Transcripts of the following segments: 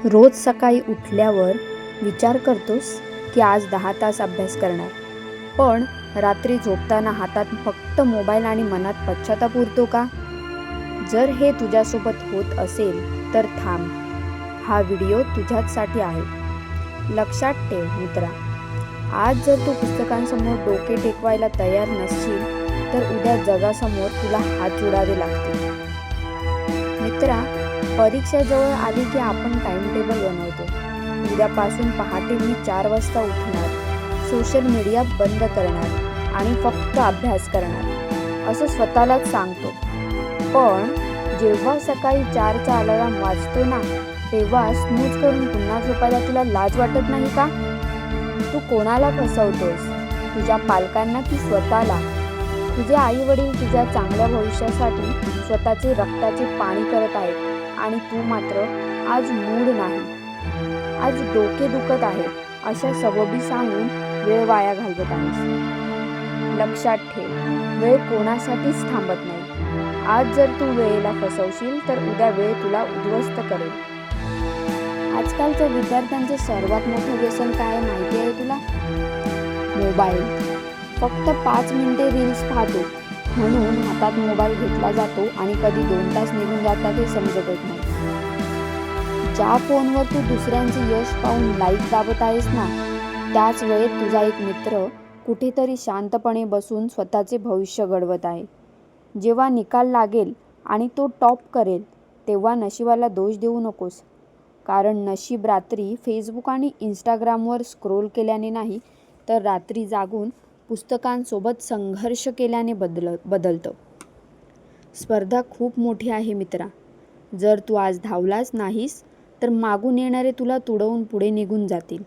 रोज सकाळी उठल्यावर विचार करतोस की आज 10 तास अभ्यास करणार, पण रात्री झोपताना हातात फक्त मोबाईल आणि मनात पश्चाताप उरतो का? जर हे तुझ्यासोबत होत असेल तर थांब, हा व्हिडिओ तुझ्यासाठी आहे. लक्षात ठेव मित्रा, आज जर तू पुस्तकांसमोर डोके टेकवायला तयार नसशील तर उद्या जगासमोर तुला हात जोडावे लागतील. मित्रा, परीक्षा जवळ आली की आपण टाइम टेबल बनवतो. उद्यापासून पहाटे मी 4 वाजता उठणार, सोशल मीडिया बंद करणार आणि फक्त अभ्यास करणार असं स्वतःलाच सांगतो. पण जेव्हा सकाळी 4चा अलार्म वाजतो ना, तेव्हा स्नूज करून पुन्हा झोपायला तुला लाज वाटत नाही का? तू कोणाला फसवतोस? तुझ्या पालकांना की स्वतःला? तुझे आई वडील तुझ्या चांगल्या भविष्यासाठी स्वतःचे रक्ताचे पाणी करत आहेत आणि तू मात्र आज मूड नाही, आज डोके दुखत आहे अशा सबबी सांगून वेळ वाया घालवत आहेस. लक्षात ठेव, वेळ कोणासाठीच थांबत नाही. आज जर तू वेळेला फसवशील तर उद्या वेळ तुला उद्ध्वस्त करेल. आजकालच्या विद्यार्थ्यांचं सर्वात मोठं व्यसन काय माहिती आहे तुला? मोबाईल. फक्त 5 मिनिटे रील्स पाहतो म्हणून हातात मोबाईल घेतला जातो आणि कधी 2 तास निघून जातात हे समजतच नाही. ज्या फोनवर तू दुसऱ्यांचे यश पाहून लाईक दाबत आहेस ना, त्याच वेळेत तुझा एक मित्र कुठेतरी शांतपणे बसून स्वतःचे भविष्य घडवत आहे. जेव्हा निकाल लागेल आणि तो टॉप करेल तेव्हा नशिबाला दोष देऊ नकोस, कारण नशीब रात्री फेसबुक आणि इंस्टाग्रामवर स्क्रोल केल्याने नाही तर रात्री जागून पुस्तकांसोबत संघर्ष केल्याने बदलतं. स्पर्धा खूप मोठी आहे मित्रा. जर तू आज धावलाच नाहीस तर मागून येणारे तुला तुडवून पुढे निघून जातील.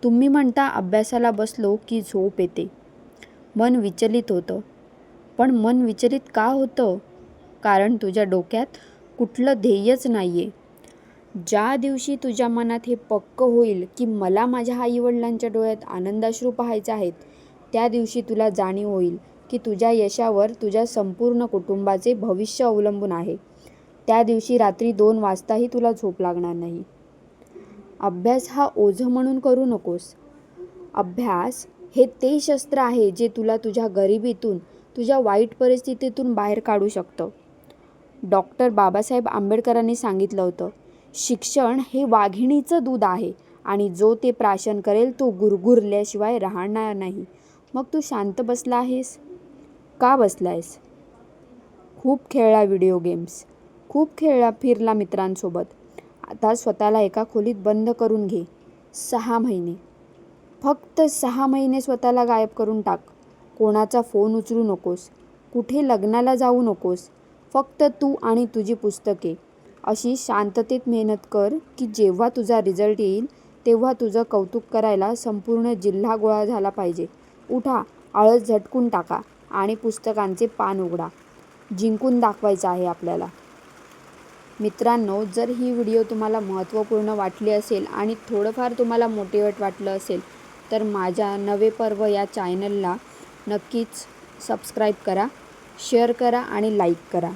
तुम्ही म्हणता अभ्यासाला बसलो की झोप येते, मन विचलित होतं. पण मन विचलित का होतं? कारण तुझ्या डोक्यात कुठलं ध्येयच नाही आहे. ज्या दिवशी तुझ्या मनात हे पक्क होईल की मला माझ्या आईवडिलांच्या डोळ्यात आनंदाश्रू पाहायचे आहेत, त्या दिवशी तुला जाणीव होईल की तुझ्या यशावर तुझ्या संपूर्ण कुटुंबाचे भविष्य अवलंबून आहे. त्या दिवशी रात्री 2 वाजताही तुला झोप लागणार नाही. अभ्यास हा ओझं म्हणून करू नकोस. अभ्यास हे ते शस्त्र आहे जे तुला तुझ्या गरिबीतून, तुझ्या वाईट परिस्थितीतून बाहेर काढू शकतं. डॉक्टर बाबासाहेब आंबेडकरांनी सांगितलं होतं, शिक्षण हे वाघिणीचं दूध आहे आणि जो ते प्राशन करेल तो गुरगुरल्याशिवाय राहणार नाही. मग तू शांत बसला आहेस का? बसलायस? खूप खेळला व्हिडिओ गेम्स, खूप खेळला फिरला मित्रांसोबत. आता स्वतःला एका खोलीत बंद करून घे. 6 महिने, फक्त 6 महिने स्वतःला गायब करून टाक. कोणाचा फोन उचलू नकोस, कुठे लग्नाला जाऊ नकोस. फक्त तू आणि तुझी पुस्तके. अशी शांततेत मेहनत कर की जेव्हा तुझा रिझल्ट येईल तेव्हा तुझं कौतुक करायला संपूर्ण जिल्हा गोळा झाला पाहिजे. उठा, आळस झटकून टाका आणि पुस्तकांचे पान उघडा. जिंकून दाखवायचं आहे आपल्याला. मित्रांनो, जर ही व्हिडिओ तुम्हाला महत्त्वपूर्ण वाटली असेल आणि थोडंफार तुम्हाला मोटिवेट वाटलं असेल तर माझ्या नवे पर्व या चॅनलला नक्कीच सबस्क्राईब करा, शेअर करा आणि लाईक करा.